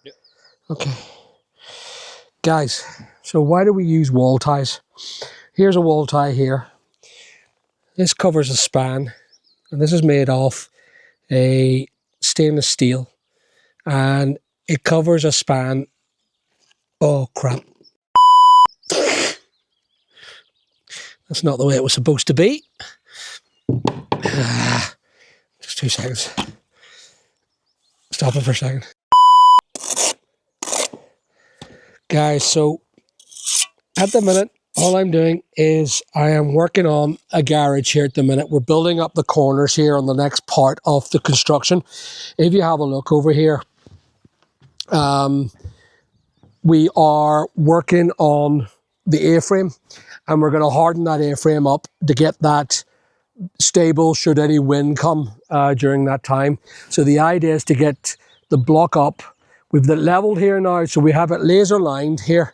Yep. Okay. Guys, so why do we use wall ties? Here's a wall tie here. This covers a span, and this is made of a stainless steel, and it covers a span. Oh crap. That's not the way it was supposed to be. Just 2 seconds. Stop it for a second. Guys, so at the minute, all I'm doing is I am working on a garage here at the minute. We're building up the corners here on the next part of the construction. If you have a look over here, we are working on the A-frame, and we're going to harden that A-frame up to get that stable should any wind come during that time. So the idea is to get the block up. We've it leveled here now, so we have it laser lined here.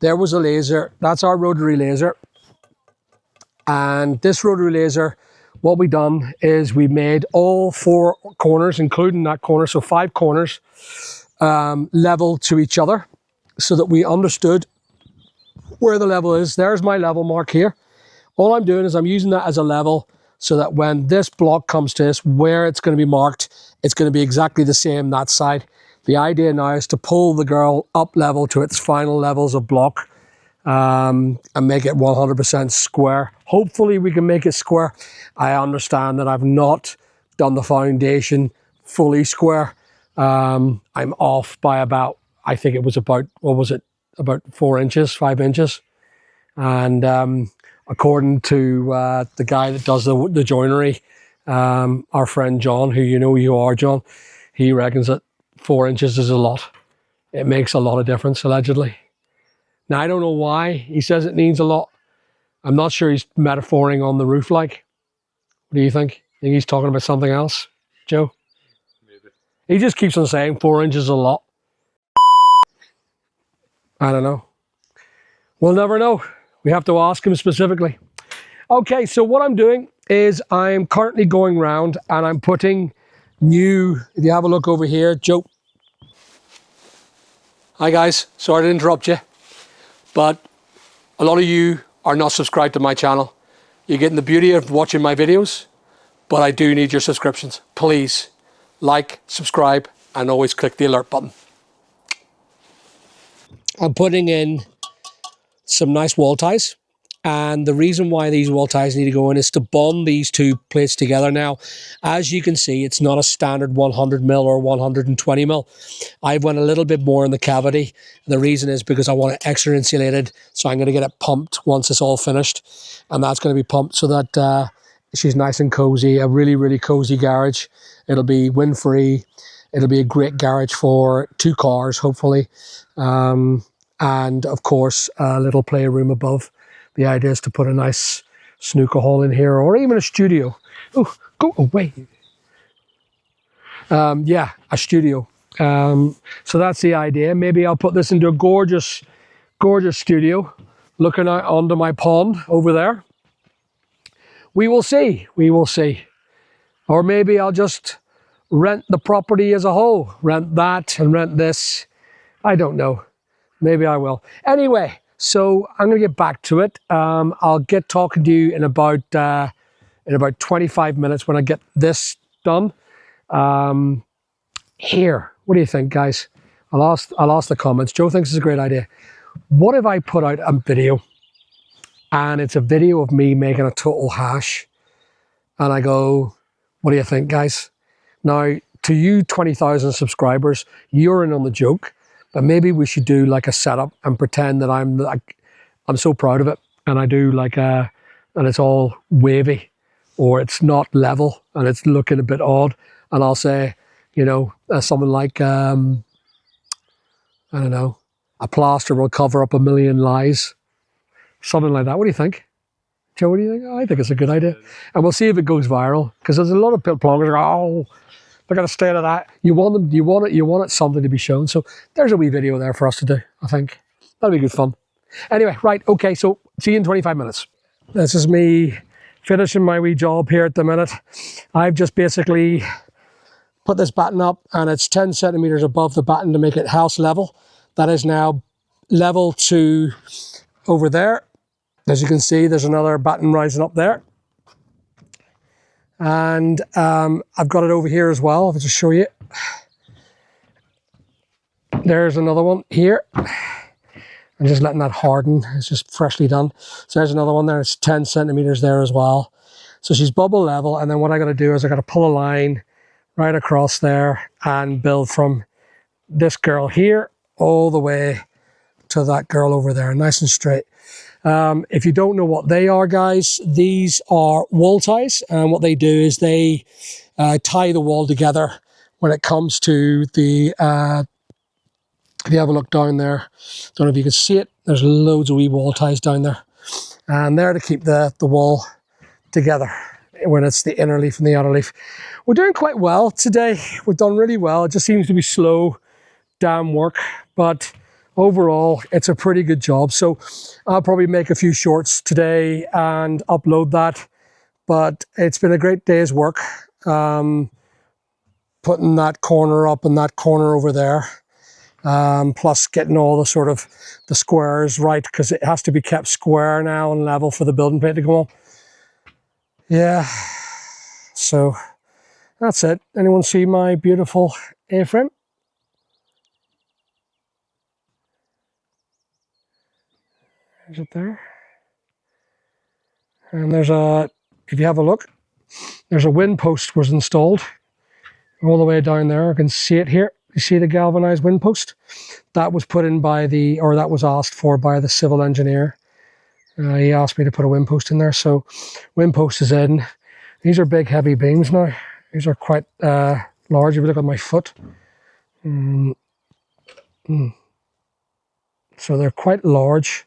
There was a laser, that's our rotary laser. And this rotary laser, what we done is we made all 4 corners, including that corner, so 5 corners, level to each other so that we understood where the level is. There's my level mark here. All I'm doing is I'm using that as a level so that when this block comes to us, where it's going to be marked, it's going to be exactly the same that side. The idea now is to pull the girl up level to its final levels of block and make it 100% square. Hopefully we can make it square. I understand that I've not done the foundation fully square. I'm off by about, I think it was about, what was it? About 4 inches, 5 inches. And according to the guy that does the joinery, our friend John, who you know you are, John, he reckons that 4 inches is a lot. It makes a lot of difference, allegedly. Now, I don't know why he says it needs a lot. I'm not sure he's metaphoring on the roof like. What do you think? Think he's talking about something else, Joe? Maybe. He just keeps on saying 4 inches is a lot. I don't know. We'll never know. We have to ask him specifically. Okay, so what I'm doing is I'm currently going round and I'm putting new, if you have a look over here, Joe. Hi guys, sorry to interrupt you, but a lot of you are not subscribed to my channel. You're getting the beauty of watching my videos, but I do need your subscriptions. Please like, subscribe, and always click the alert button. I'm putting in some nice wall ties. And the reason why these wall ties need to go in is to bond these 2 plates together. Now, as you can see, it's not a standard 100 mil or 120 mil. I went a little bit more in the cavity. The reason is because I want it extra insulated. So I'm going to get it pumped once it's all finished. And that's going to be pumped so that she's nice and cozy, a really, really cozy garage. It'll be wind-free. It'll be a great garage for 2 cars, hopefully. And of course, a little playroom above. The idea is to put a nice snooker hall in here, or even a studio. Oh, go away. Yeah, a studio. So that's the idea. Maybe I'll put this into a gorgeous, gorgeous studio, looking out onto my pond over there. We will see. We will see. Or maybe I'll just rent the property as a whole. Rent that and rent this. I don't know. Maybe I will. Anyway. So I'm going to get back to it. I'll get talking to you in about 25 minutes when I get this done. Here, what do you think, guys? I'll ask the comments. Joe thinks it's a great idea. What if I put out a video, and it's a video of me making a total hash, and I go, what do you think, guys? Now, to you 20,000 subscribers, you're in on the joke. But maybe we should do like a setup and pretend that I'm so proud of it, and I do like and it's all wavy, or it's not level and it's looking a bit odd, and I'll say, you know, something like I don't know, a plaster will cover up a million lies, something like that. What do you think, Joe? What do you think? I think it's a good idea, and we'll see if it goes viral, because there's a lot of plumbers go, oh, they're going to stay to that. You want it something to be shown. So there's a wee video there for us to do, I think. That'll be good fun. Anyway, right, okay, so see you in 25 minutes. This is me finishing my wee job here at the minute. I've just basically put this batten up, and it's 10 centimeters above the batten to make it house level. That is now level to over there. As you can see, there's another batten rising up there. And I've got it over here as well. I'll just show you. There's another one here. I'm just letting that harden. It's just freshly done. So there's another one there. It's 10 centimeters there as well. So she's bubble level. And then what I got to do is I got to pull a line right across there and build from this girl here all the way to that girl over there, nice and straight. If you don't know what they are, guys, these are wall ties, and what they do is they tie the wall together when it comes to the if you have a look down there, don't know if you can see it, there's loads of wee wall ties down there, and they're to keep the wall together when it's the inner leaf and the outer leaf. We're doing quite well today. We've done really well. It just seems to be slow damn work, but overall it's a pretty good job. So I'll probably make a few shorts today and upload that, but it's been a great day's work, putting that corner up and that corner over there, plus getting all the sort of the squares right, because it has to be kept square now and level for the building paint to go on. Yeah, so that's it. Anyone see my beautiful A-frame? Is it there? And there's a, if you have a look, there's a wind post was installed all the way down there. I can see it here. You see the galvanized wind post? That was put in by the, or that was asked for by the civil engineer. He asked me to put a wind post in there. So wind post is in. These are big heavy beams now. These are quite large. If you look at my foot. So they're quite large.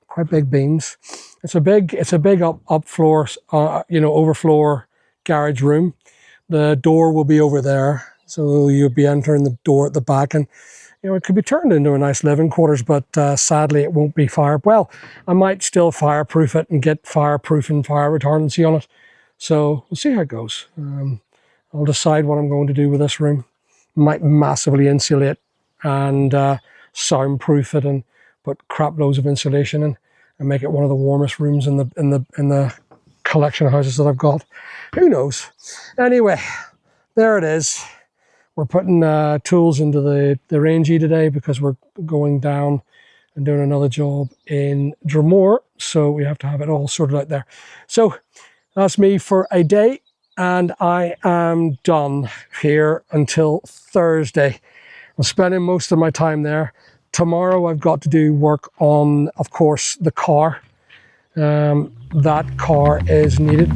Quite big beams. It's a big up floor, over floor garage room. The door will be over there, so you'll be entering the door at the back, and it could be turned into a nice living quarters, but sadly it won't be fire. Well, I might still fireproof it and get fireproof and fire retardancy on it. So we'll see how it goes. I'll decide what I'm going to do with this room. Might massively insulate and soundproof it and put crap loads of insulation in and make it one of the warmest rooms in the collection of houses that I've got. Who knows? Anyway, there it is. We're putting tools into the rangy today because we're going down and doing another job in Dromore, so we have to have it all sorted out there. So that's me for a day, and I am done here until Thursday. I'm spending most of my time there. Tomorrow I've got to do work on, of course, the car. That car is needed.